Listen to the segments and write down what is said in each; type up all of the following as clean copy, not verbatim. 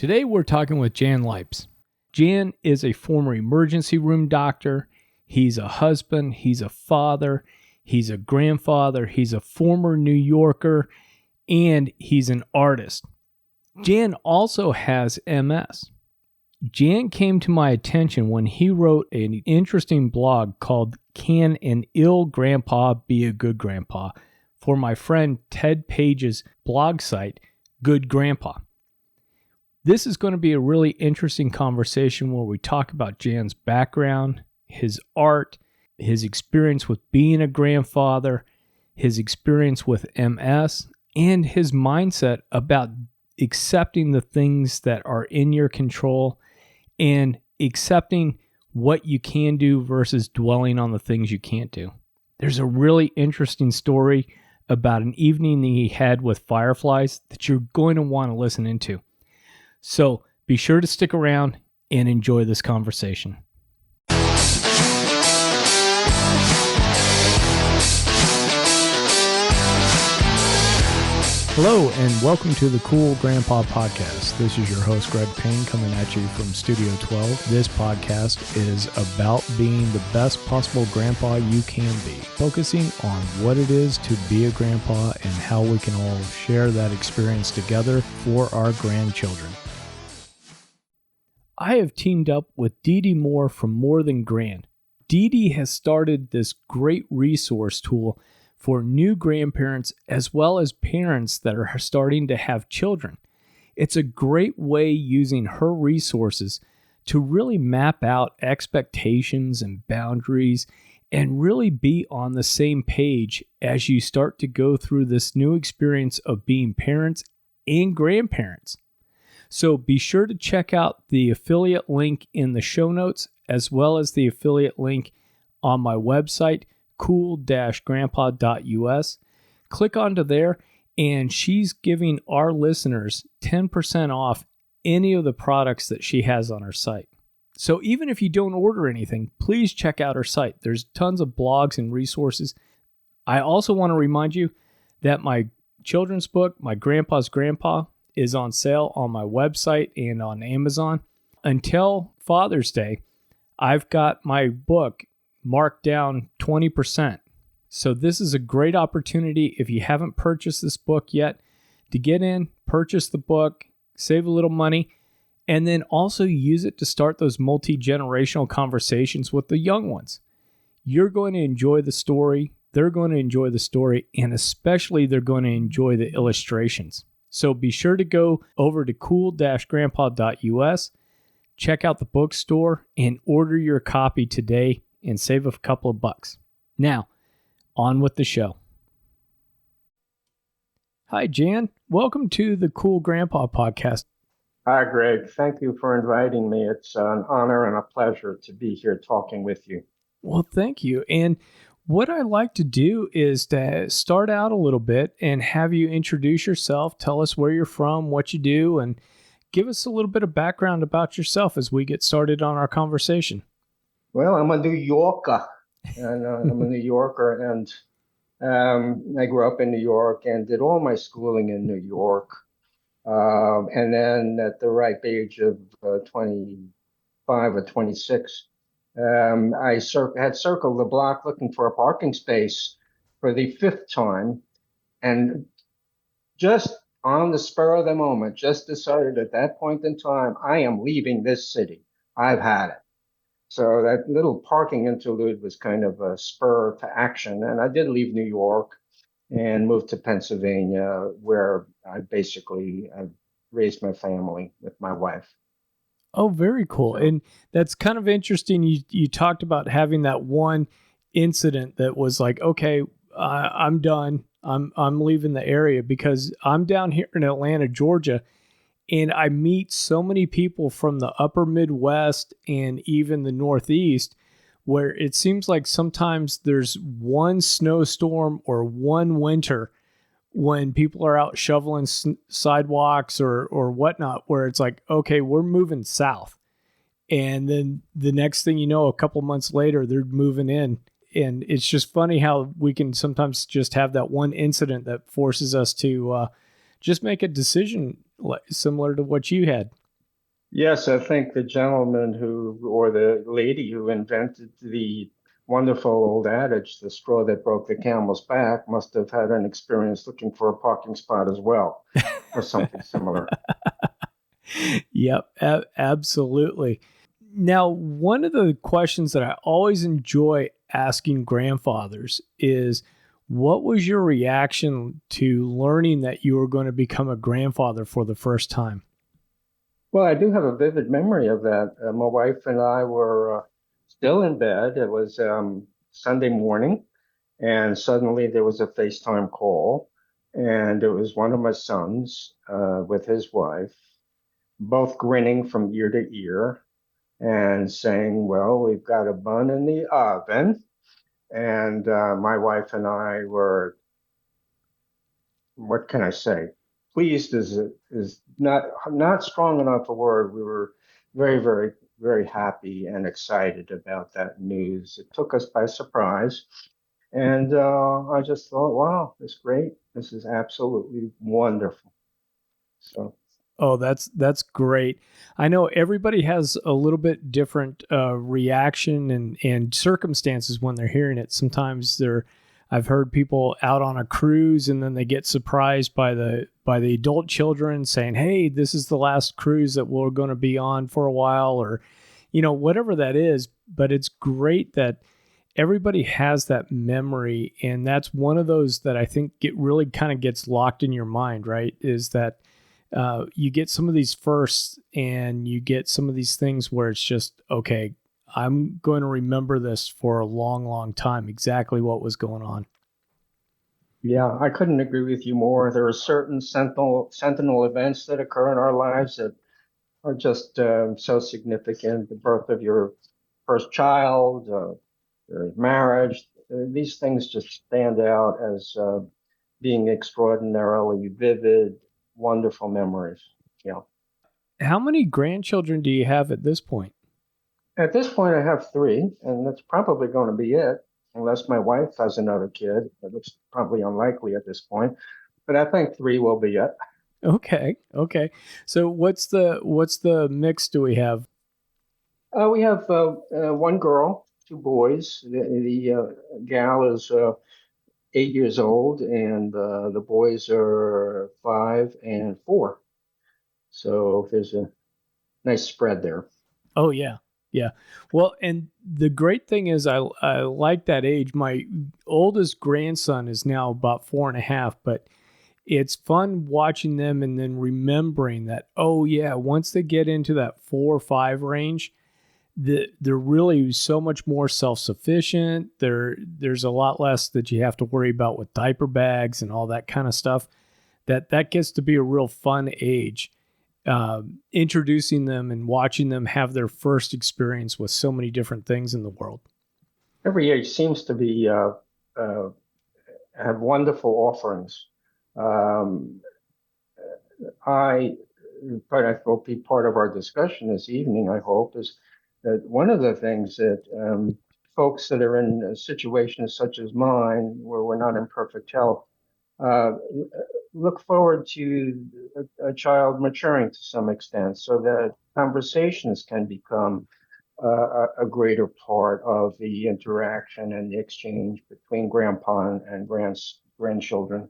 Today we're talking with Jan Lipes. Jan is a former emergency room doctor. He's a husband. He's a father. He's a grandfather. He's a former New Yorker. And he's an artist. Jan also has MS. Jan came to my attention when he wrote an interesting blog called Can an Ill Grandpa Be a Good Grandpa? For my friend Ted Page's blog site, Good Grandpa. This is going to be a really interesting conversation where we talk about Jan's background, his art, his experience with being a grandfather, his experience with MS, and his mindset about accepting the things that are in your control and accepting what you can do versus dwelling on the things you can't do. There's a really interesting story about an evening that he had with fireflies that you're going to want to listen into. So be sure to stick around and enjoy this conversation. Hello and welcome to the Cool Grandpa Podcast. This is your host Greg Payne coming at you from Studio 12. This podcast is about being the best possible grandpa you can be, focusing on what it is to be a grandpa and how we can all share that experience together for our grandchildren. I have teamed up with Dee Dee Moore from More Than Grand. Dee Dee has started this great resource tool for new grandparents as well as parents that are starting to have children. It's a great way using her resources to really map out expectations and boundaries and really be on the same page as you start to go through this new experience of being parents and grandparents. So be sure to check out the affiliate link in the show notes as well as the affiliate link on my website, cool-grandpa.us. Click onto there, and she's giving our listeners 10% off any of the products that she has on her site. So even if you don't order anything, please check out her site. There's tons of blogs and resources. I also want to remind you that my children's book, My Grandpa's Grandpa, is on sale on my website and on Amazon. Until Father's Day, I've got my book marked down 20%. So this is a great opportunity if you haven't purchased this book yet to get in, purchase the book, save a little money, and then also use it to start those multi-generational conversations with the young ones. You're going to enjoy the story, they're going to enjoy the story, and especially they're going to enjoy the illustrations. So be sure to go over to cool-grandpa.us, check out the bookstore, and order your copy today and save a couple of bucks. Now, on with the show. Hi, Jan. Welcome to the Cool Grandpa Podcast. Hi, Greg. Thank you for inviting me. It's an honor and a pleasure to be here talking with you. Well, thank you. And what I like to do is to start out a little bit and have you introduce yourself, tell us where you're from, what you do, and give us a little bit of background about yourself as we get started on our conversation. Well, I'm a New Yorker, and I grew up in New York and did all my schooling in New York. And then at the ripe age of 25 or 26, I had circled the block looking for a parking space for the fifth time, and just on the spur of the moment, just decided at that point in time, I am leaving this city. I've had it. So that little parking interlude was kind of a spur to action, and I did leave New York and moved to Pennsylvania, where I raised my family with my wife. Oh, very cool. And that's kind of interesting. You talked about having that one incident that was like, okay, I'm done. I'm leaving the area, because I'm down here in Atlanta, Georgia, and I meet so many people from the upper Midwest and even the Northeast, where it seems like sometimes there's one snowstorm or one winter when people are out shoveling sidewalks or whatnot, where it's like, okay, we're moving south. And then the next thing you know, a couple months later, they're moving in. And it's just funny how we can sometimes just have that one incident that forces us to just make a decision similar to what you had. Yes, I think the gentleman who, or the lady who invented the wonderful old adage, the straw that broke the camel's back, must have had an experience looking for a parking spot as well, or something similar. Yep, absolutely. Now, one of the questions that I always enjoy asking grandfathers is, what was your reaction to learning that you were going to become a grandfather for the first time? Well, I do have a vivid memory of that. My wife and I were still in bed. It was Sunday morning, and suddenly there was a FaceTime call, and it was one of my sons with his wife, both grinning from ear to ear and saying, "Well, we've got a bun in the oven." And my wife and I were, what can I say? Pleased is not strong enough a word. We were very, very, very happy and excited about that news. It took us by surprise. And I just thought, wow, this is great. This is absolutely wonderful. So, Oh, that's great. I know everybody has a little bit different reaction and circumstances when they're hearing it. Sometimes I've heard people out on a cruise and then they get surprised by the adult children saying, "Hey, this is the last cruise that we're going to be on for a while," or whatever that is. But it's great that everybody has that memory, and that's one of those that I think get really kind of gets locked in your mind, right? Is that you get some of these firsts and you get some of these things where it's just, okay, I'm going to remember this for a long, long time, exactly what was going on. yeah, I couldn't agree with you more. There are certain sentinel events that occur in our lives that are just so significant. The birth of your first child, your marriage, these things just stand out as being extraordinarily vivid, wonderful memories. Yeah. How many grandchildren do you have at this point? At this point, I have three, and that's probably going to be it, unless my wife has another kid. It looks probably unlikely at this point, but I think three will be it. Okay, okay. So what's the mix do we have? We have one girl, two boys. The gal is 8 years old, and the boys are 5 and 4. So there's a nice spread there. Oh yeah. Yeah. Well, and the great thing is I like that age. My oldest grandson is now about 4.5, but it's fun watching them and then remembering that, oh yeah, once they get into that 4 or 5 range, they're really so much more self-sufficient. There's a lot less that you have to worry about with diaper bags and all that kind of stuff. That gets to be a real fun age. Introducing them and watching them have their first experience with so many different things in the world. Every age seems to be uh, have wonderful offerings. Um, I, but I will be part of our discussion this evening, I hope, is that one of the things that folks that are in situations such as mine, where we're not in perfect health, uh, look forward to a child maturing to some extent so that conversations can become a greater part of the interaction and the exchange between grandpa and grandchildren.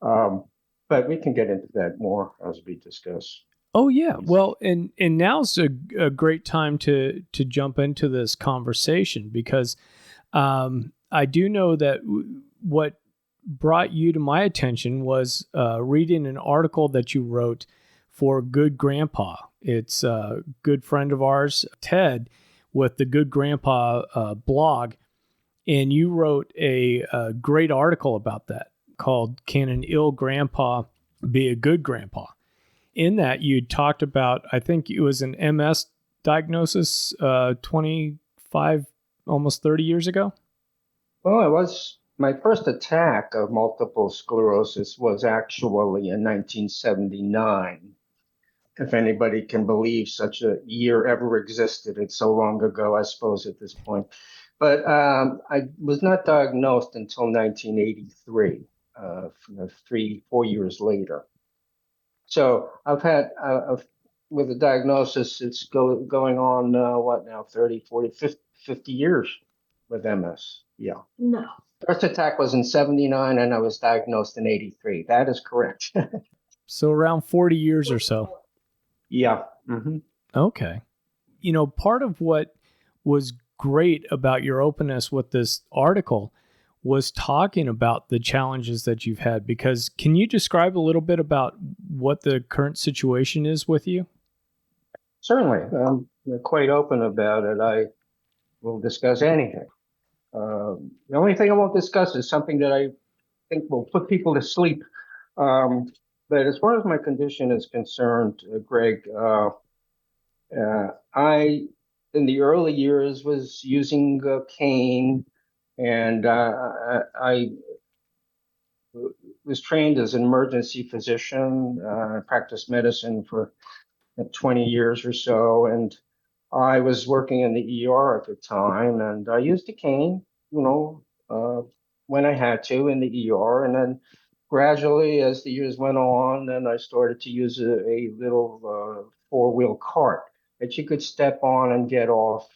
Um, but we can get into that more as we discuss Oh yeah, these. well, and now's a great time to jump into this conversation because I do know that what brought you to my attention was reading an article that you wrote for Good Grandpa. It's a good friend of ours, Ted, with the Good Grandpa blog, and you wrote a great article about that called "Can an Ill Grandpa Be a Good Grandpa?" In that, you talked about, I think it was an MS diagnosis 25, almost 30 years ago. Well, it was my first attack of multiple sclerosis was actually in 1979. If anybody can believe such a year ever existed, it's so long ago, I suppose, at this point. But I was not diagnosed until 1983, 4 years later. So I've had with a diagnosis, it's going on, what now, 30, 40, 50 years with MS. Yeah. No. First attack was in 79 and I was diagnosed in 83. That is correct. So around 40 years or so. Yeah. Mm-hmm. Okay. Part of what was great about your openness with this article was talking about the challenges that you've had, because can you describe a little bit about what the current situation is with you? Certainly. I'm quite open about it. I will discuss anything. The only thing I won't discuss is something that I think will put people to sleep. Um, but as far as my condition is concerned, Greg, I, in the early years, was using a cane, and I was trained as an emergency physician. I practiced medicine for 20 years or so, and I was working in the ER at the time, and I used a cane, you know, uh, when I had to in the ER, and then gradually, as the years went on, then I started to use a little four-wheel cart that you could step on and get off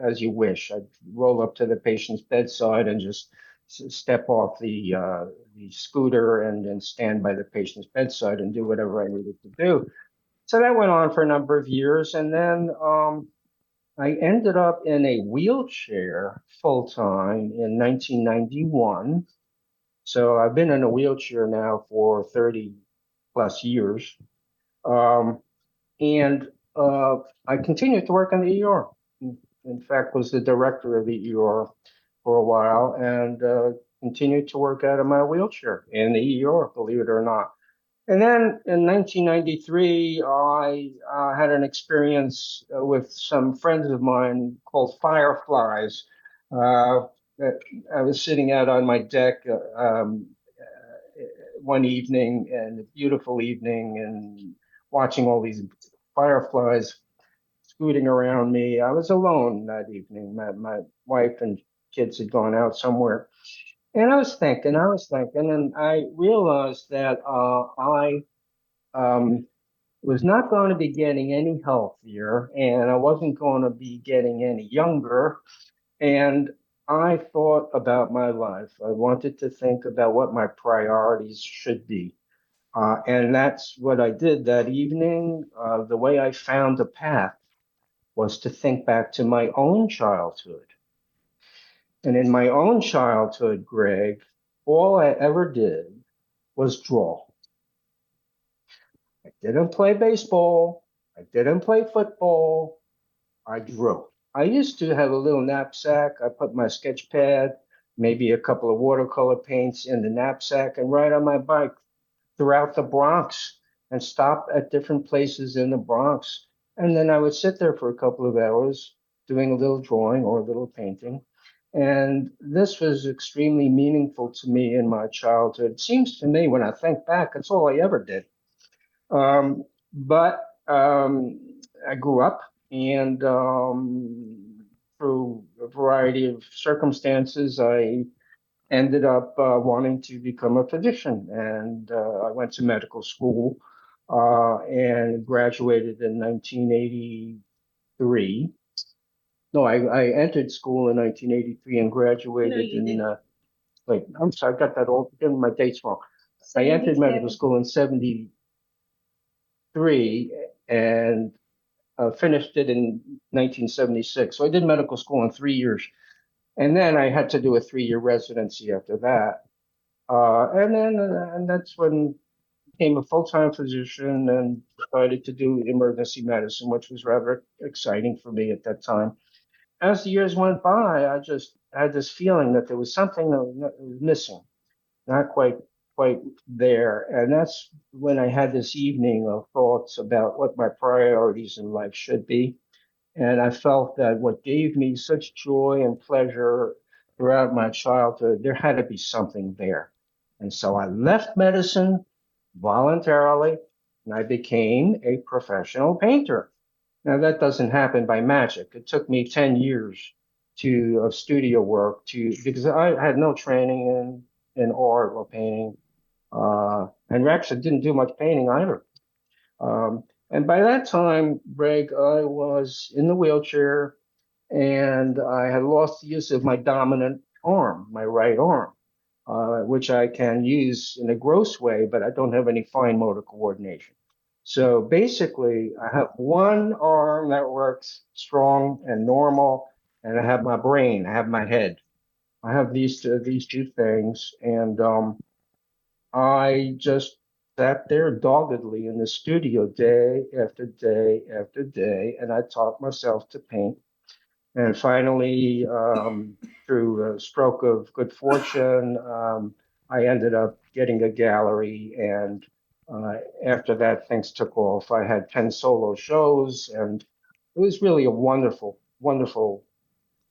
as you wish. I'd roll up to the patient's bedside and just step off the scooter and then stand by the patient's bedside and do whatever I needed to do. So that went on for a number of years, and then I ended up in a wheelchair full time in 1991. So I've been in a wheelchair now for 30 plus years. Um, and I continued to work in the ER. In fact, was the director of the ER for a while and continued to work out of my wheelchair in the ER, believe it or not. And then in 1993, I had an experience with some friends of mine called fireflies. That I was sitting out on my deck one evening, and a beautiful evening, and watching all these fireflies scooting around me. I was alone that evening. My wife and kids had gone out somewhere. And I was thinking, and I realized that I um, was not going to be getting any healthier, and I wasn't going to be getting any younger. And I thought about my life. I wanted to think about what my priorities should be. And that's what I did that evening. The way I found the path was to think back to my own childhood. And in my own childhood, Greg, all I ever did was draw. I didn't play baseball. I didn't play football. I drew. I used to have a little knapsack. I put my sketch pad, maybe a couple of watercolor paints in the knapsack, and ride on my bike throughout the Bronx and stop at different places in the Bronx. And then I would sit there for a couple of hours doing a little drawing or a little painting. And this was extremely meaningful to me in my childhood. It seems to me, when I think back, it's all I ever did. But I grew up, and through a variety of circumstances, I ended up wanting to become a physician. And I went to medical school and graduated in 1983. No, I entered school in 1983 and graduated in, wait, I'm sorry, I got that all, getting my dates wrong. I entered medical school in 73 and finished it in 1976. So I did medical school in 3 years. And then I had to do a 3 year residency after that. And that's when I became a full-time physician and decided to do emergency medicine, which was rather exciting for me at that time. As the years went by, I just had this feeling that there was something that was missing, not quite there. And that's when I had this evening of thoughts about what my priorities in life should be. And I felt that what gave me such joy and pleasure throughout my childhood, there had to be something there. And so I left medicine voluntarily and I became a professional painter. Now that doesn't happen by magic. It took me 10 years to of studio work to because I had no training in art or painting. And actually didn't do much painting either. And by that time, Greg, I was in the wheelchair and I had lost the use of my dominant arm, my right arm, which I can use in a gross way, but I don't have any fine motor coordination. So basically, I have one arm that works strong and normal, and I have my brain, I have my head. I have these two things, and I just sat there doggedly in the studio day after day after day, and I taught myself to paint. And finally, through a stroke of good fortune, I ended up getting a gallery. And after that, things took off. I had 10 solo shows, and it was really a wonderful, wonderful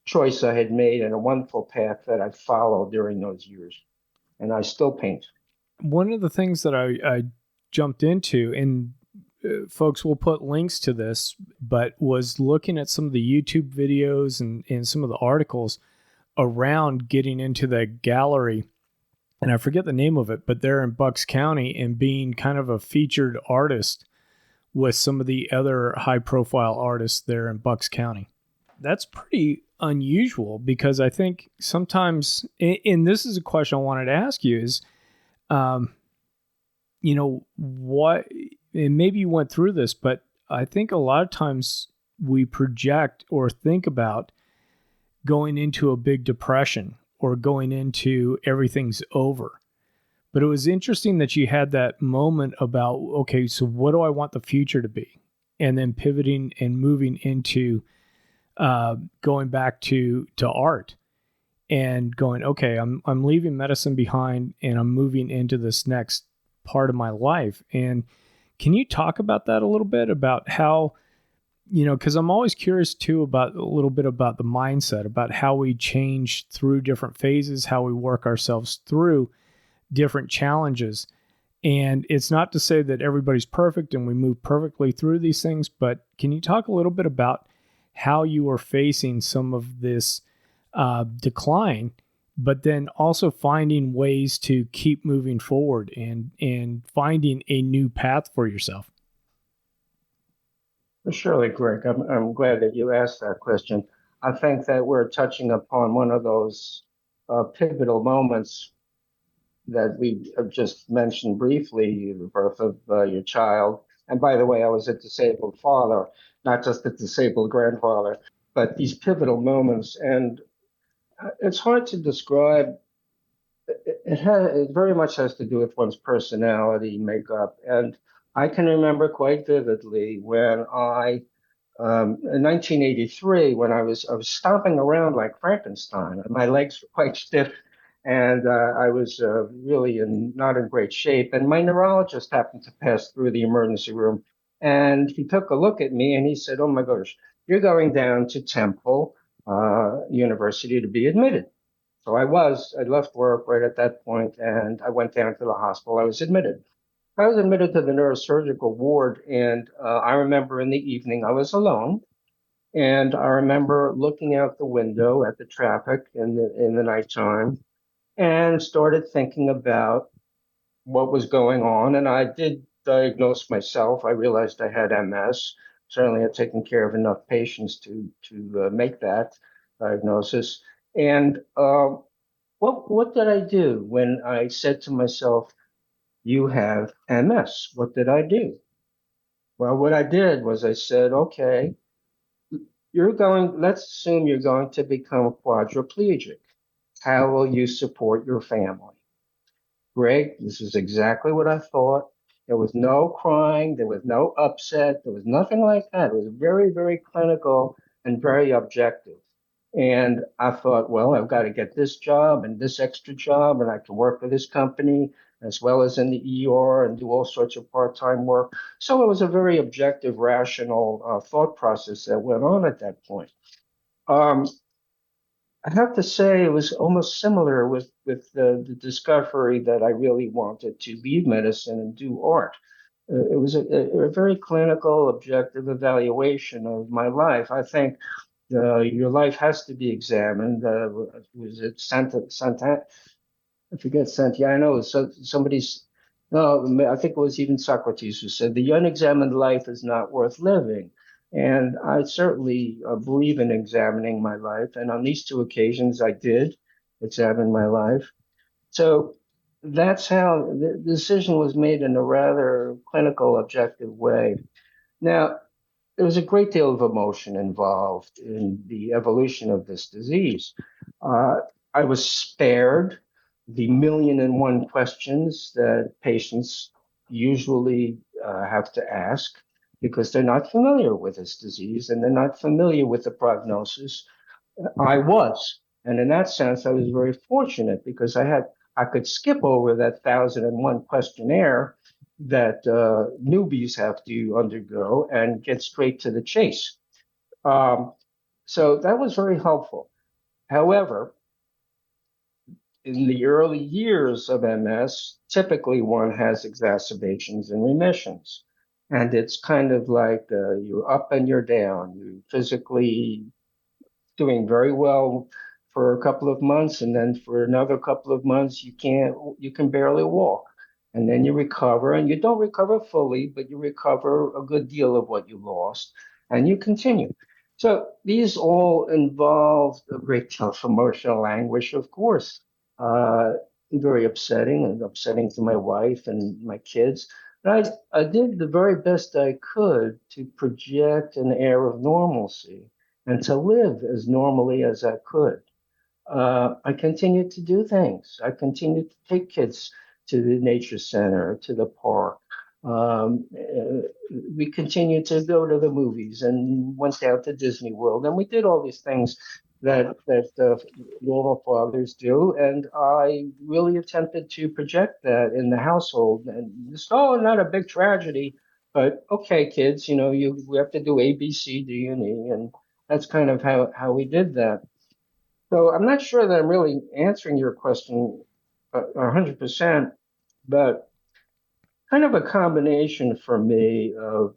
choice I had made and a wonderful path that I followed during those years. And I still paint. One of the things that I jumped into, and folks will put links to this, but was looking at some of the YouTube videos and some of the articles around getting into the gallery. And I forget the name of it, but they're in Bucks County and being kind of a featured artist with some of the other high profile artists there in Bucks County. That's pretty unusual because I think sometimes, and this is a question I wanted to ask you is, um, what, and maybe you went through this, but I think a lot of times we project or think about going into a big depression or going into everything's over. But it was interesting that you had that moment about, okay, so what do I want the future to be? And then pivoting and moving into going back to art and going, okay, I'm leaving medicine behind and I'm moving into this next part of my life. And can you talk about that a little bit about how, because I'm always curious too about a little bit about the mindset, about how we change through different phases, how we work ourselves through different challenges. And it's not to say that everybody's perfect and we move perfectly through these things, but can you talk a little bit about how you are facing some of this decline, but then also finding ways to keep moving forward and finding a new path for yourself? Surely, Greg, I'm glad that you asked that question. I think that we're touching upon one of those pivotal moments that we have just mentioned briefly, the birth of your child. And by the way, I was a disabled father, not just a disabled grandfather, but these pivotal moments. And it's hard to describe. It very much has to do with one's personality makeup. And I can remember quite vividly when in 1983, when I was stomping around like Frankenstein. My legs were quite stiff, and I was really not in great shape. And my neurologist happened to pass through the emergency room, and he took a look at me and he said, "Oh my gosh, you're going down to Temple University to be admitted." So I left work right at that point, and I went down to the hospital. I was admitted. I was admitted to the neurosurgical ward, and I remember in the evening I was alone, and I remember looking out the window at the traffic in the nighttime, and started thinking about what was going on. And I did diagnose myself. I realized I had MS. Certainly, had taken care of enough patients to make that diagnosis. And what did I do when I said to myself, "You have MS"? What did I do? Well, what I did was I said, okay, let's assume you're going to become quadriplegic. How will you support your family? Greg, this is exactly what I thought. There was no crying, there was no upset, there was nothing like that. It was very, very clinical and very objective. And I thought, well, I've got to get this job and this extra job, and I can work for this company as well as in the ER and do all sorts of part-time work. So it was a very objective, rational thought process that went on at that point. Um, I have to say it was almost similar with the discovery that I really wanted to leave medicine and do art. It was a very clinical, objective evaluation of my life. I think your life has to be examined. Was it Santa? I forget Santiano. So somebody's. No, I think it was even Socrates who said the unexamined life is not worth living. And I certainly believe in examining my life. And on these two occasions, I did examine my life. So that's how the decision was made in a rather clinical, objective way. Now, there was a great deal of emotion involved in the evolution of this disease. Uh, I was spared the million and one questions that patients usually have to ask because they're not familiar with this disease and they're not familiar with the prognosis. I was. And in that sense, I was very fortunate because I could skip over that 1,001 questionnaire that newbies have to undergo and get straight to the chase. Um, so that was very helpful. However, in the early years of MS, typically one has exacerbations and remissions. And it's kind of like you're up and you're down. You physically doing very well for a couple of months, and then for another couple of months you can barely walk, and then you recover, and you don't recover fully, but you recover a good deal of what you lost, and you continue. So these all involve a great deal of emotional anguish, of course. uh, Very upsetting, and upsetting to my wife and my kids. But I did the very best I could to project an air of normalcy and to live as normally as I could. I continued to do things. I continued to take kids to the nature center, to the park. We continued to go to the movies and went down to Disney World, and we did all these things that normal fathers do. And I really attempted to project that in the household. And it's not a big tragedy, but okay, kids, we have to do A, B, C, D, and E, and that's kind of how we did that. So I'm not sure that I'm really answering your question 100%, but kind of a combination for me of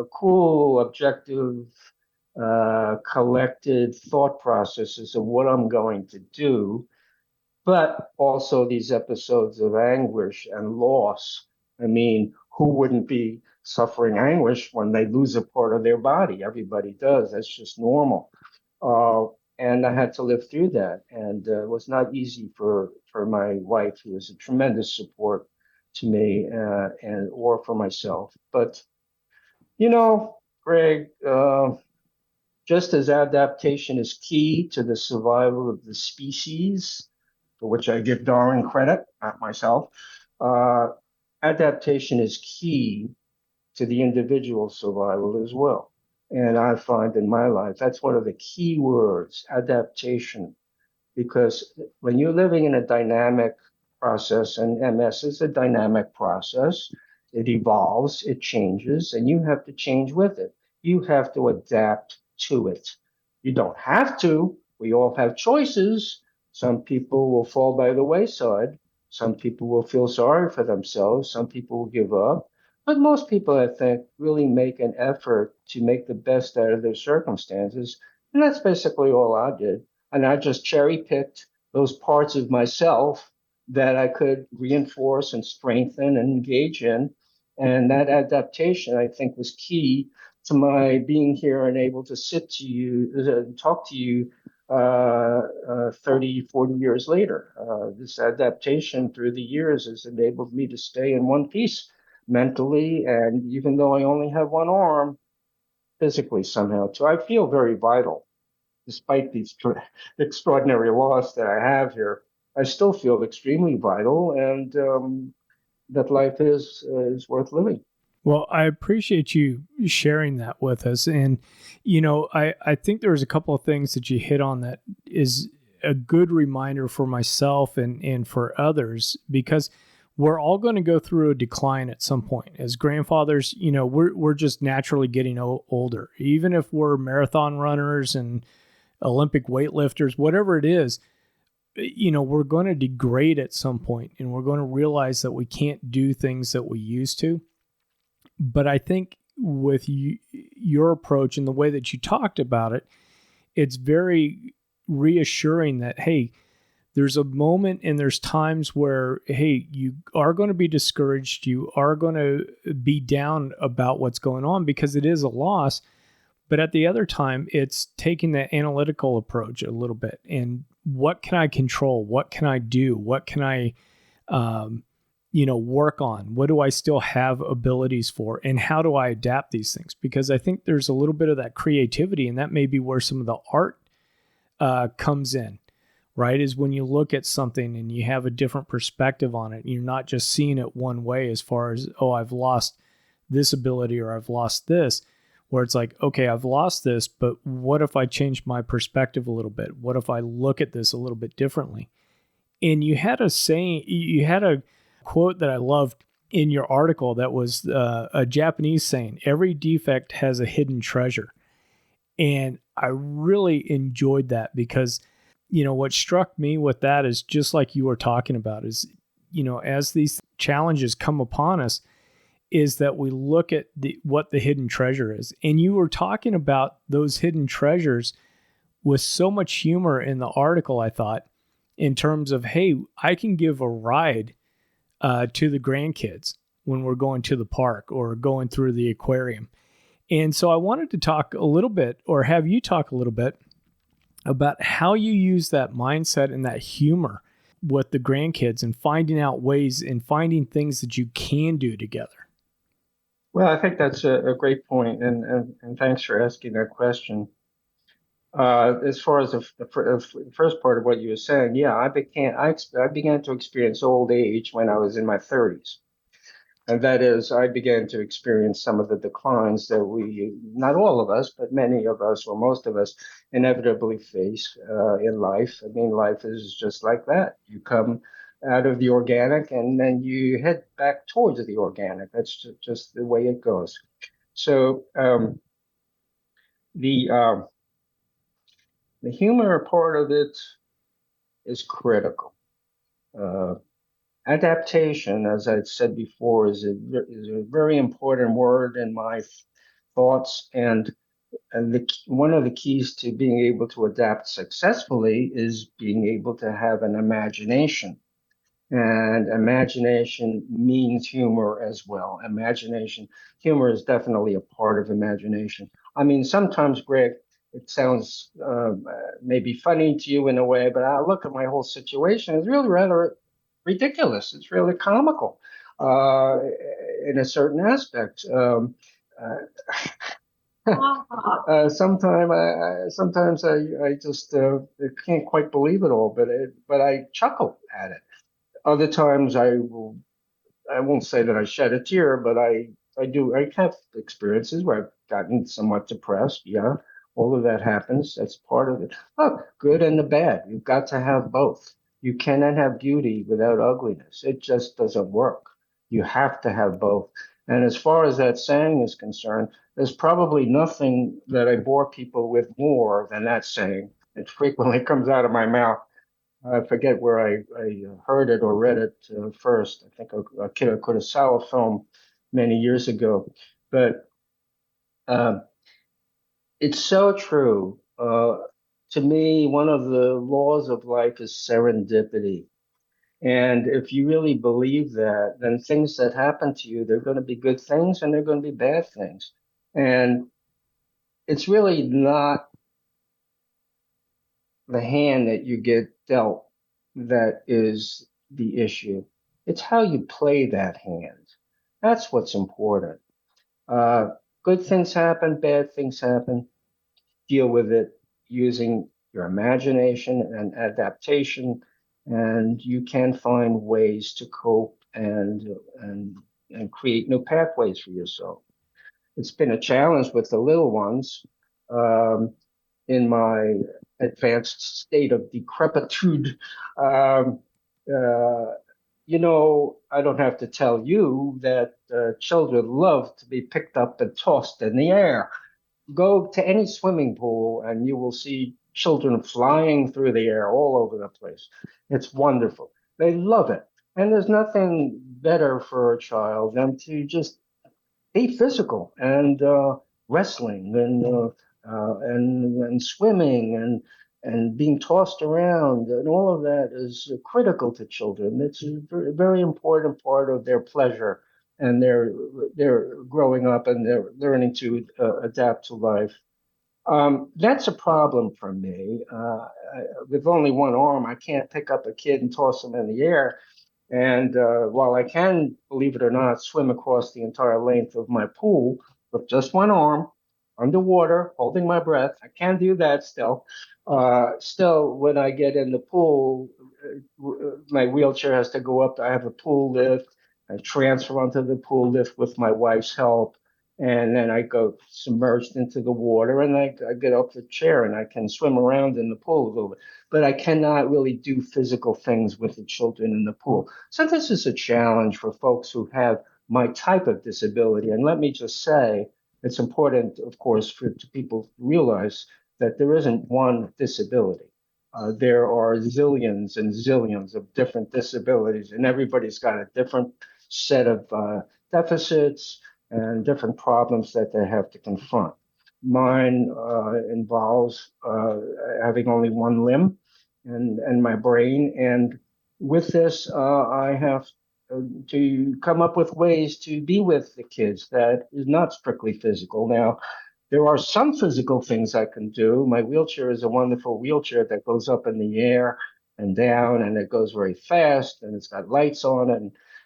a cool, objective, collected thought processes of what I'm going to do, but also these episodes of anguish and loss. I mean, who wouldn't be suffering anguish when they lose a part of their body? Everybody does. That's just normal. Uh, and I had to live through that, and it was not easy for my wife, who was a tremendous support to me, and or for myself. But Greg, just as adaptation is key to the survival of the species, for which I give Darwin credit, not myself, uh, adaptation is key to the individual survival as well. And I find in my life that's one of the key words, adaptation, because when you're living in a dynamic process, and MS is a dynamic process, it evolves, it changes, and you have to change with it. You have to adapt to it. You don't have to. We all have choices. Some people will fall by the wayside. Some people will feel sorry for themselves. Some people will give up. But most people, I think, really make an effort to make the best out of their circumstances. And that's basically all I did. And I just cherry picked those parts of myself that I could reinforce and strengthen and engage in. And that adaptation, I think, was key to my being here and able to sit to you, talk to you 30, 40 years later. This adaptation through the years has enabled me to stay in one piece mentally. And even though I only have one arm, physically somehow too, I feel very vital despite these extraordinary loss that I have here. I still feel extremely vital, and that life is worth living. Well, I appreciate you sharing that with us. And, I think there's a couple of things that you hit on that is a good reminder for myself and for others, because we're all going to go through a decline at some point. As grandfathers, we're just naturally getting older. Even if we're marathon runners and Olympic weightlifters, whatever it is, we're going to degrade at some point, and we're going to realize that we can't do things that we used to. But I think with your approach and the way that you talked about it, it's very reassuring that, hey, there's a moment and there's times where, hey, you are going to be discouraged. You are going to be down about what's going on because it is a loss. But at the other time, it's taking that analytical approach a little bit. And what can I control? What can I do? What can I, work on? What do I still have abilities for? And how do I adapt these things? Because I think there's a little bit of that creativity, and that may be where some of the art comes in, right? Is when you look at something and you have a different perspective on it. And you're not just seeing it one way as far as, oh, I've lost this ability or I've lost this, where it's like, okay, I've lost this, but what if I change my perspective a little bit? What if I look at this a little bit differently? And you had a quote that I loved in your article that was a Japanese saying, every defect has a hidden treasure. And I really enjoyed that because, what struck me with that is just like you were talking about is, as these challenges come upon us, is that we look at what the hidden treasure is. And you were talking about those hidden treasures with so much humor in the article, I thought, in terms of, hey, I can give a ride to the grandkids when we're going to the park or going through the aquarium. And so I wanted to talk a little bit, or have you talk a little bit, about how you use that mindset and that humor with the grandkids and finding out ways and finding things that you can do together. Well, I think that's a great point, and thanks for asking that question. As far as the first part of what you were saying, yeah, I began to experience old age when I was in my 30s. And that is, I began to experience some of the declines that not all of us, but many of us, or most of us, inevitably face in life. I mean, life is just like that. You come out of the organic and then you head back towards the organic. That's just the way it goes. So the um, the humor part of it is critical. Uh, Adaptation, as I said before, is a very important word in my thoughts. And one of the keys to being able to adapt successfully is being able to have an imagination. And imagination means humor as well. Humor is definitely a part of imagination. I mean, sometimes, Greg, it sounds maybe funny to you in a way, but I look at my whole situation. It's really rather ridiculous. It's really comical uh, in a certain aspect. Sometimes I just can't quite believe it all, but I chuckle at it. Other times I won't say that I shed a tear, but I do. I have experiences where I've gotten somewhat depressed. Yeah, all of that happens. That's part of it. Oh, good and the bad. You've got to have both. You cannot have beauty without ugliness. It just doesn't work. You have to have both. And as far as that saying is concerned, there's probably nothing that I bore people with more than that saying. It frequently comes out of my mouth. I forget where I heard it or read it first. I think Akira Kurosawa film many years ago. But um, it's so true. To me, one of the laws of life is serendipity. And if you really believe that, then things that happen to you, they're going to be good things and they're going to be bad things. And it's really not the hand that you get dealt that is the issue. It's how you play that hand. That's what's important. Uh, Good things happen, bad things happen. Deal with it using your imagination and adaptation, and you can find ways to cope and and create new pathways for yourself. It's been a challenge with the little ones. Um, in my advanced state of decrepitude. Um, uh, I don't have to tell you that children love to be picked up and tossed in the air. Go to any swimming pool and you will see children flying through the air all over the place. It's wonderful. They love it. And there's nothing better for a child than to just be physical and wrestling and swimming and being tossed around, and all of that is critical to children. It's a very important part of their pleasure and their growing up and their learning to adapt to life. That's a problem for me. With only one arm, I can't pick up a kid and toss him in the air. And while I can, believe it or not, swim across the entire length of my pool with just one arm underwater, holding my breath, I can do that still. Still, when I get in the pool, my wheelchair has to go up. I have a pool lift. I transfer onto the pool lift with my wife's help. And then I go submerged into the water and I get off the chair and I can swim around in the pool a little bit. But I cannot really do physical things with the children in the pool. So this is a challenge for folks who have my type of disability. And let me just say, it's important, of course, for people to realize that there isn't one disability. There are zillions and zillions of different disabilities, and everybody's got a different set of deficits and different problems that they have to confront. Mine involves having only one limb and my brain. And with this, I have to come up with ways to be with the kids that is not strictly physical. Now, there are some physical things I can do. My wheelchair is a wonderful wheelchair that goes up in the air and down, and it goes very fast, and it's got lights on it.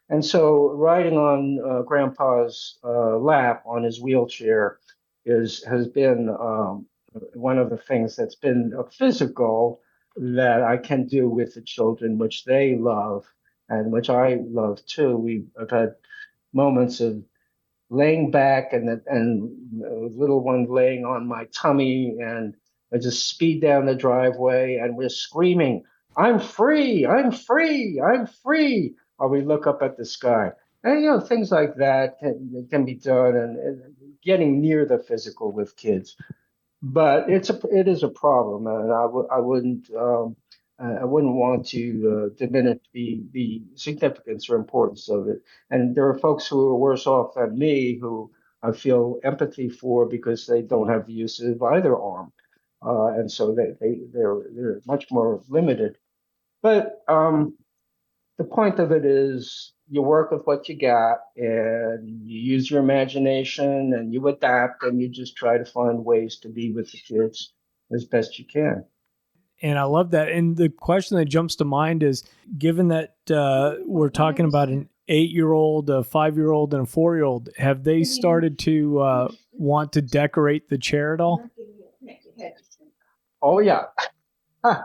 And so riding on Grandpa's lap on his wheelchair has been one of the things that's been physical that I can do with the children, which they love and which I love too. I've had moments of laying back and little one laying on my tummy, and I just speed down the driveway and we're screaming, "I'm free! I'm free! I'm free!" Or we look up at the sky. And things like that can be done, and getting near the physical with kids. But it is a problem, and I wouldn't want to diminish the significance or importance of it. And there are folks who are worse off than me who I feel empathy for because they don't have the use of either arm, and so they're much more limited. But the point of it is you work with what you got and you use your imagination and you adapt and you just try to find ways to be with the kids as best you can. And I love that. And the question that jumps to mind is, given that we're talking about an 8-year-old, a 5-year-old, and a 4-year-old, have they started to want to decorate the chair at all? Oh, yeah. Uh,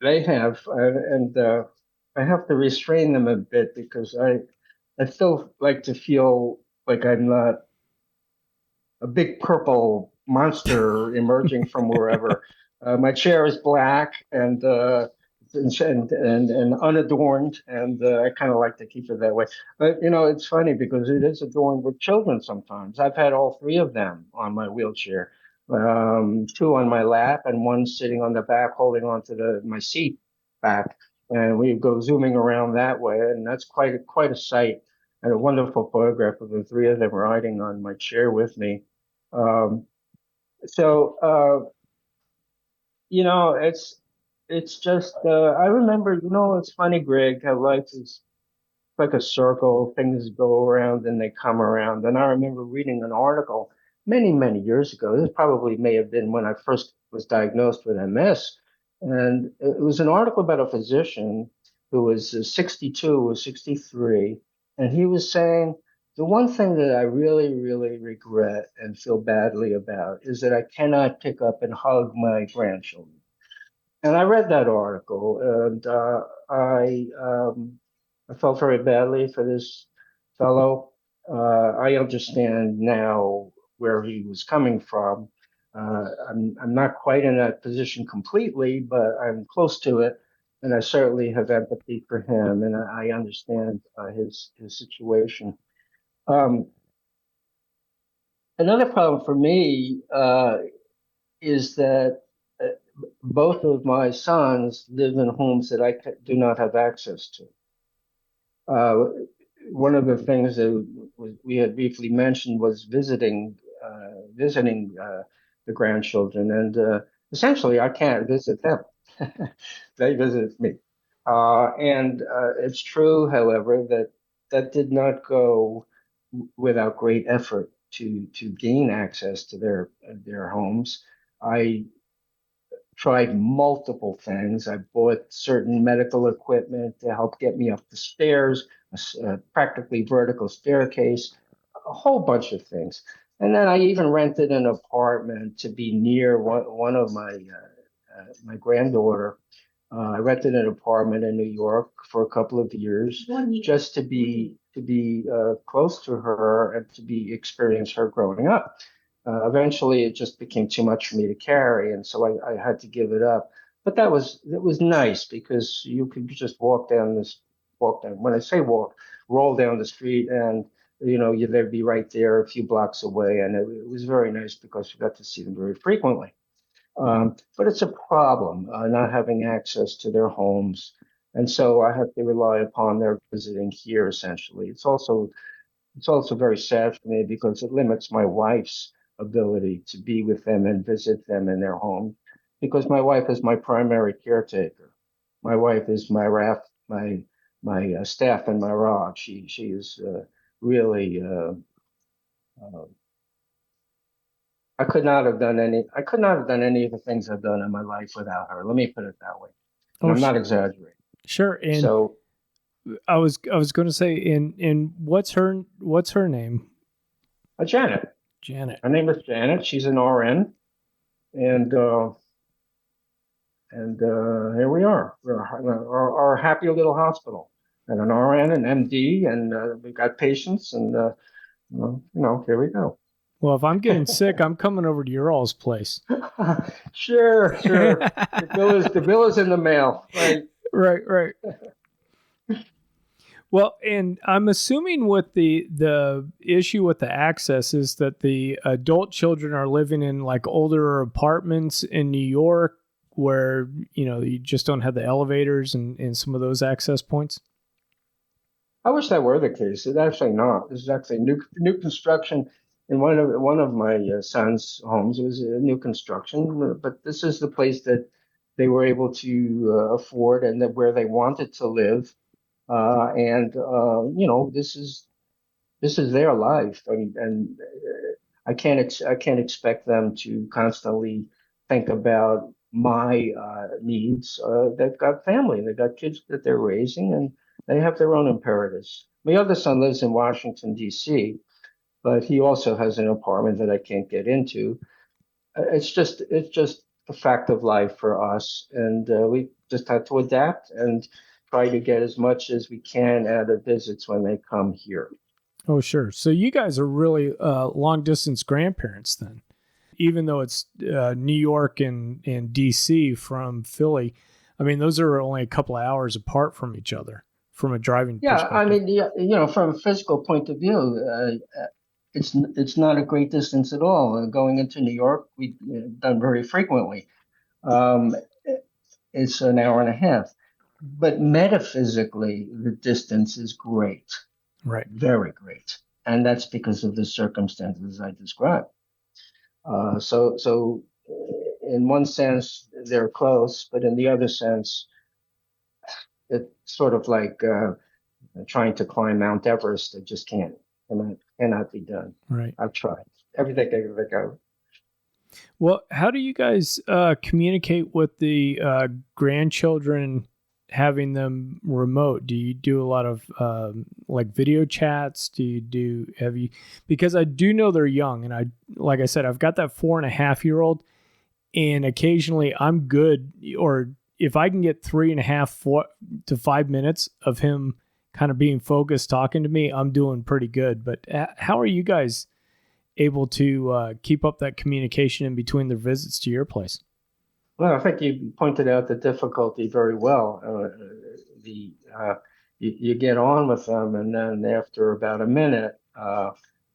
they have. And I have to restrain them a bit because I still like to feel like I'm not a big purple monster emerging from wherever. My chair is black and unadorned, and I kind of like to keep it that way. But it's funny because it is adorned with children sometimes. I've had all three of them on my wheelchair, two on my lap and one sitting on the back holding onto my seat back, and we go zooming around that way, and that's quite a sight. And a wonderful photograph of the three of them riding on my chair with me. Um, so it's just I remember, it's funny, Greg, how life is like a circle. Things go around and they come around. And I remember reading an article many, many years ago. This probably may have been when I first was diagnosed with MS. And it was an article about a physician who was 62 or 63. And he was saying, the one thing that I really, really regret and feel badly about is that I cannot pick up and hug my grandchildren. And I read that article, and I felt very badly for this fellow. I understand now where he was coming from. I'm not quite in that position completely, but I'm close to it, and I certainly have empathy for him, and I understand his situation. Um, Another problem for me is that uh, both of my sons live in homes that do not have access to. Uh, One of the things that we had briefly mentioned was visiting the grandchildren, and essentially I can't visit them. They visit me. And it's true, however, that that did not go without great effort to gain access to their homes. I tried multiple things. I bought certain medical equipment to help get me up the stairs, a practically vertical staircase, a whole bunch of things. And then I even rented an apartment to be near one of my granddaughter. I rented an apartment in New York for a couple of years just to be close to her and to be experience her growing up. Eventually, it just became too much for me to carry, and so I had to give it up. But that was nice because you could just walk down. When I say walk, roll down the street, and they'd be right there a few blocks away, and it was very nice because you got to see them very frequently. But it's a problem not having access to their homes, and so I have to rely upon their visiting here essentially. It's also very sad for me because it limits my wife's ability to be with them and visit them in their home because my wife is my primary caretaker. My wife is my staff and my rod. She is really. I could not have done any of the things I've done in my life without her. Let me put it that way, and Oh, I'm not exaggerating. sure. And So, I was going to say, in what's her name? Janet, Janet. her name is Janet. She's an RN, and here we are. We're our happy little hospital, and an RN, an MD, and we've got patients, and here we go. Well, if I'm getting sick, I'm coming over to your all's place. Sure, sure. The bill is in the mail, right? Right, right. Well, and I'm assuming with the issue with the access is that the adult children are living in like older apartments in New York where, you just don't have the elevators and some of those access points. I wish that were the case. It's actually not. This is actually new construction in one of my son's homes. It was a new construction, but this is the place that they were able to afford and that where they wanted to live. And this is their life. I mean, and I can't expect them to constantly think about my needs. They've got family, they've got kids that they're raising, and they have their own imperatives. My other son lives in Washington, D.C., but he also has an apartment that I can't get into. It's just a fact of life for us, and we just have to adapt and try to get as much as we can out of visits when they come here. Oh, sure. So you guys are really long distance grandparents then, even though it's New York and DC from Philly. I mean, those are only a couple of hours apart from each other from a driving Yeah, I perspective. mean, yeah, from a physical point of view, it's not a great distance at all. Going into New York, we've done very frequently. Um, it's an hour and a half, but metaphysically, the distance is great, Right. very great, and that's because of the circumstances I described. So in one sense, they're close, but in the other sense, it's sort of like trying to climb Mount Everest. It just cannot be done. Right. I've tried everything I could think of. Well, how do you guys communicate with the grandchildren having them remote? Do you do a lot of like video chats? Have you, because I do know they're young and like I said, I've got that 4.5-year-old and occasionally I'm good, or if I can get 4 to 5 minutes of him kind of being focused talking to me, I'm doing pretty good. But how are you guys able to keep up that communication in between their visits to your place? Well, I think you pointed out the difficulty very well. The you get on with them, and then after about a minute,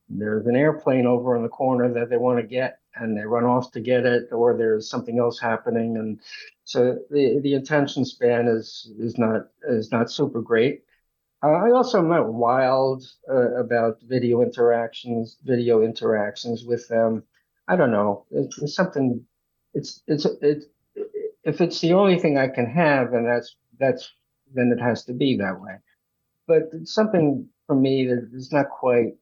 there's an airplane over in the corner that they want to get, and they run off to get it, or there's something else happening, and so the attention span is not super great. I also am not wild about video interactions with them. I don't know. It's something. it's if it's the only thing I can have, then that's then it has to be that way. But it's something for me that is not quite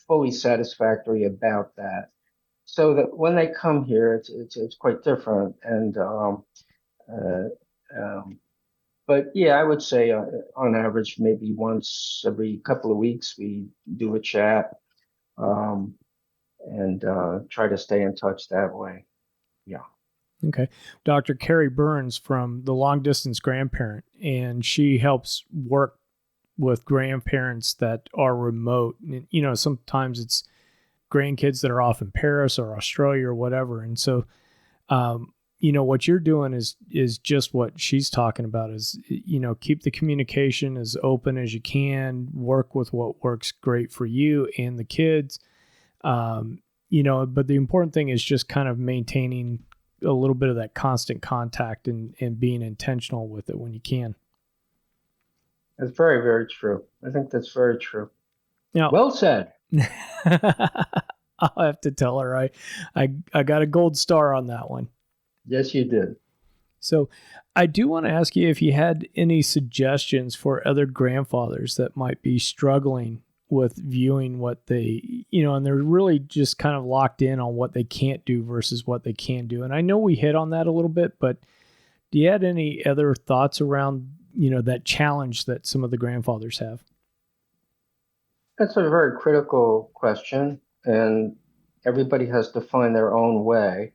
fully satisfactory about that. So that when they come here, it's quite different. And uh, um, but yeah, I would say on average, maybe once every couple of weeks, we do a chat, um, and try to stay in touch that way. Yeah. Okay. Dr. Carrie Burns from the Long Distance Grandparent, and she helps work with grandparents that are remote. And, sometimes it's grandkids that are off in Paris or Australia or whatever. And so, what you're doing is just what she's talking about is, keep the communication as open as you can, work with what works great for you and the kids. But the important thing is just kind of maintaining a little bit of that constant contact and being intentional with it when you can. That's very, very true. I think that's very true. Now, Well said. I'll have to tell her I got a gold star on that one. Yes, you did. So I do want to ask you if you had any suggestions for other grandfathers that might be struggling with viewing what they, and they're really just kind of locked in on what they can't do versus what they can do. And I know we hit on that a little bit, but do you have any other thoughts around, that challenge that some of the grandfathers have? That's a very critical question, and everybody has to find their own way.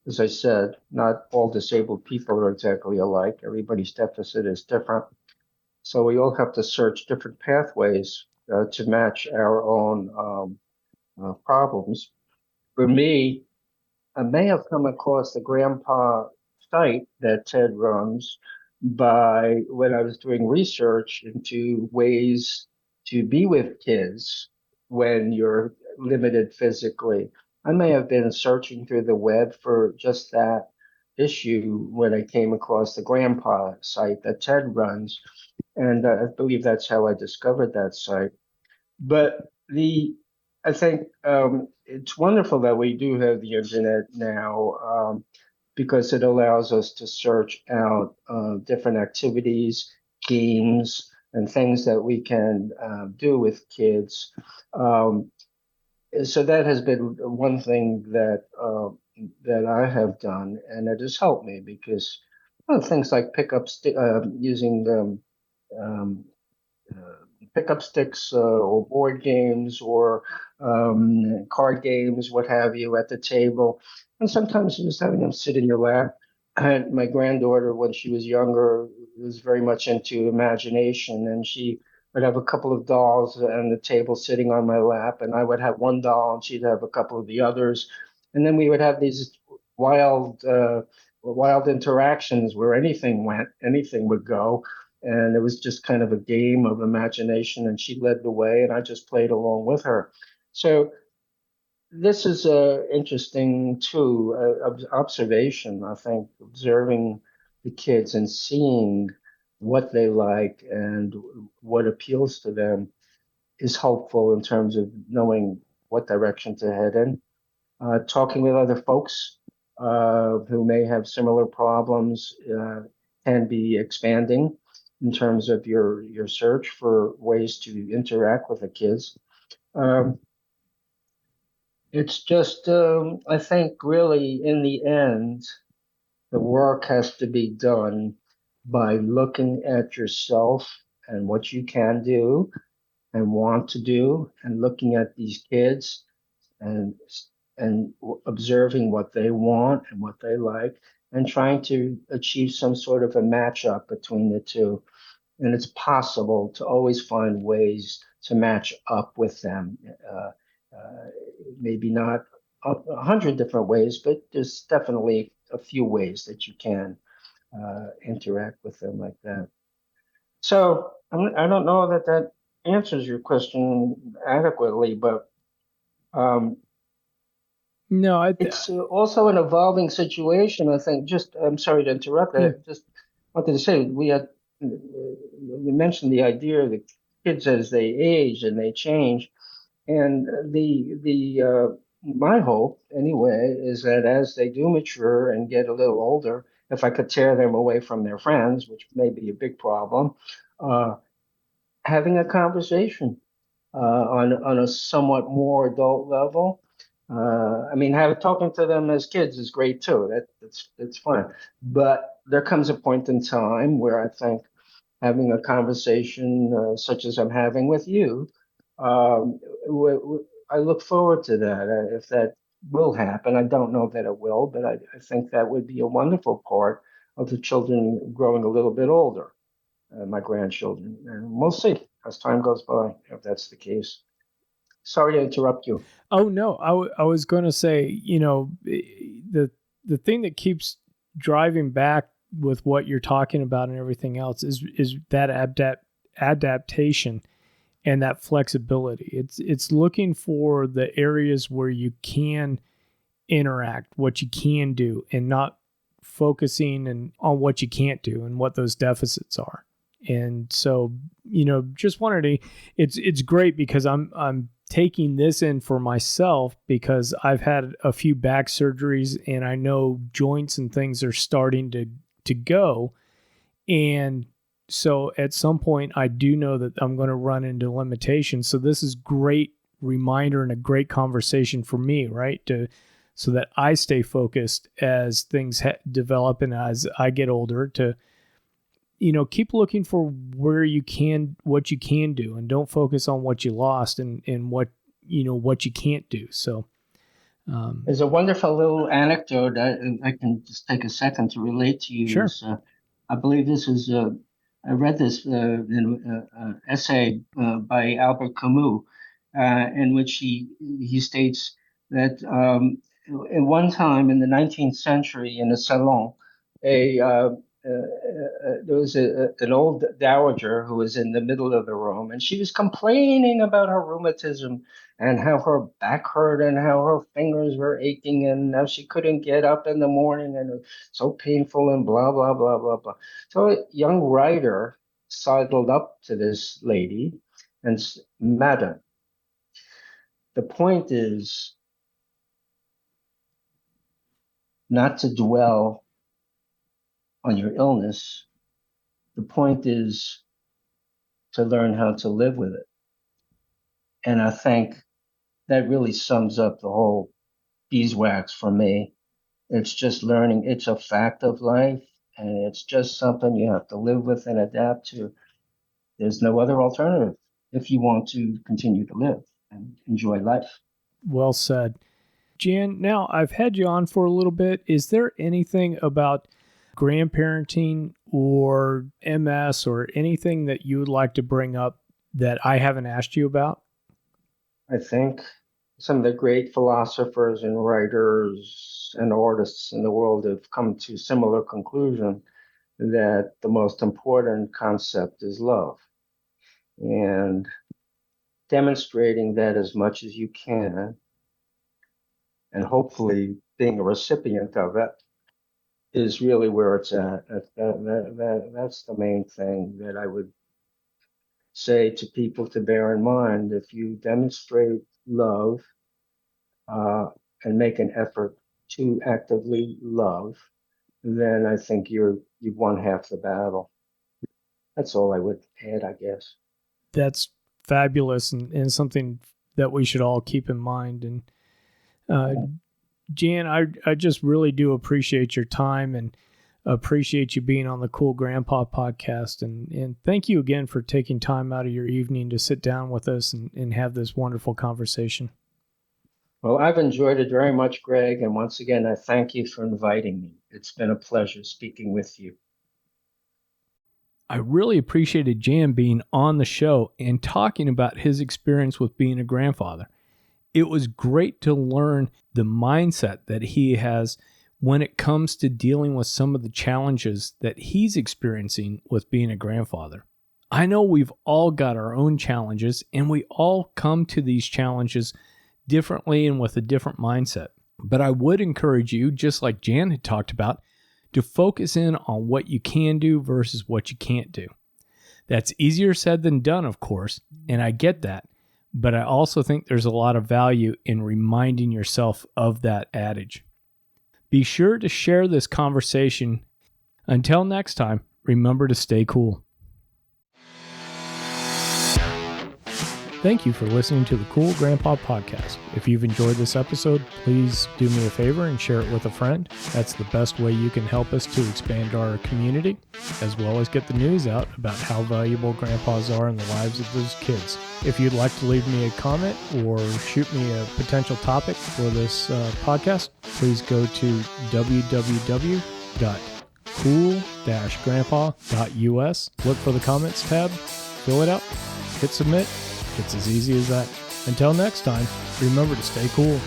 As I said, not all disabled people are exactly alike. Everybody's deficit is different. So we all have to search different pathways to match our own problems. For me, I may have come across the grandpa site that Ted runs by when I was doing research into ways to be with kids when you're limited physically. I may have been searching through the web for just that issue when I came across the grandpa site that Ted runs. And I believe that's how I discovered that site. But I think it's wonderful that we do have the internet now, because it allows us to search out different activities, games, and things that we can do with kids. Um, so that has been one thing that I have done, and it has helped me because things like using um, pick up sticks or board games or card games, what have you, at the table. And sometimes just having them sit in your lap. And my granddaughter, when she was younger, was very much into imagination, and she would have a couple of dolls on the table sitting on my lap, and I would have one doll, and she'd have a couple of the others, and then we would have these wild, wild interactions where anything went, anything would go, and it was just kind of a game of imagination, and she led the way and I just played along with her. So this is interesting too, observation. I think observing the kids and seeing what they like and what appeals to them is helpful in terms of knowing what direction to head in. Talking with other folks who may have similar problems can be expanding in terms of your search for ways to interact with the kids. Um, it's just, I think, really, in the end, the work has to be done by looking at yourself and what you can do and want to do, and looking at these kids and and observing what they want and what they like, and trying to achieve some sort of a matchup between the two. And it's possible to always find ways to match up with them. Uh, Maybe not 100 different ways, but there's definitely a few ways that you can interact with them like that. So I don't know that that answers your question adequately, but um, No, it's also an evolving situation, I think. Just, I'm sorry to interrupt. I yeah. just wanted to say we had you mentioned the idea of the kids as they age and they change, and the my hope, anyway, is that as they do mature and get a little older, if I could tear them away from their friends, which may be a big problem, uh, having a conversation on a somewhat more adult level. I mean, talking to them as kids is great too. That's fun. But there comes a point in time where I think having a conversation such as I'm having with you, I look forward to that. If that will happen, I don't know that it will, but I think that would be a wonderful part of the children growing a little bit older, my grandchildren. And we'll see as time goes by if that's the case. Sorry to interrupt you. Oh no, I was going to say, the thing that keeps driving back with what you're talking about and everything else is that adaptation and that flexibility. It's looking for the areas where you can interact, what you can do, and not focusing on what you can't do and what those deficits are. And so, just wanted to, it's great because I'm taking this in for myself because I've had a few back surgeries and I know joints and things are starting to go. And so at some point I do know that I'm going to run into limitations. So this is great reminder and a great conversation for me, right? So that I stay focused as things develop and as I get older to, keep looking for what you can do and don't focus on what you lost and what you can't do. So, There's a wonderful little anecdote I can just take a second to relate to you. sure. I believe this is, I read this in essay by Albert Camus, in which he states that in one time in the 19th century in a salon, there was an old dowager who was in the middle of the room, and she was complaining about her rheumatism and how her back hurt and how her fingers were aching and how she couldn't get up in the morning and it was so painful and blah, blah, blah, blah, blah. So a young writer sidled up to this lady and said, Madam, the point is not to dwell on your illness. The point is to learn how to live with it. And I think that really sums up the whole beeswax for me. It's just learning. It's a fact of life, and it's just something you have to live with and adapt to. There's no other alternative if you want to continue to live and enjoy life. Well said. Jan, now I've had you on for a little bit. Is there anything about grandparenting or MS or anything that you would like to bring up that I haven't asked you about? I think some of the great philosophers and writers and artists in the world have come to similar conclusion that the most important concept is love. And demonstrating that as much as you can, and hopefully being a recipient of it, is really where it's at. That's the main thing that I would say to people to bear in mind. If you demonstrate love uh, and make an effort to actively love, then I think you've won half the battle. That's all I would add, I guess. That's fabulous and something that we should all keep in mind. And Jan, I just really do appreciate your time and appreciate you being on the Cool Grandpa podcast. And thank you again for taking time out of your evening to sit down with us and have this wonderful conversation. Well, I've enjoyed it very much, Greg. And once again, I thank you for inviting me. It's been a pleasure speaking with you. I really appreciated Jan being on the show and talking about his experience with being a grandfather. It was great to learn the mindset that he has when it comes to dealing with some of the challenges that he's experiencing with being a grandfather. I know we've all got our own challenges, and we all come to these challenges differently and with a different mindset. But I would encourage you, just like Jan had talked about, to focus in on what you can do versus what you can't do. That's easier said than done, of course, and I get that. but I also think there's a lot of value in reminding yourself of that adage. Be sure to share this conversation. Until next time, remember to stay cool. Thank you for listening to the Cool Grandpa Podcast. If you've enjoyed this episode, please do me a favor and share it with a friend. That's the best way you can help us to expand our community, as well as get the news out about how valuable grandpas are in the lives of those kids. If you'd like to leave me a comment or shoot me a potential topic for this podcast, please go to www.cool-grandpa.us. Look for the comments tab, fill it out, hit submit. It's as easy as that. Until next time, remember to stay cool.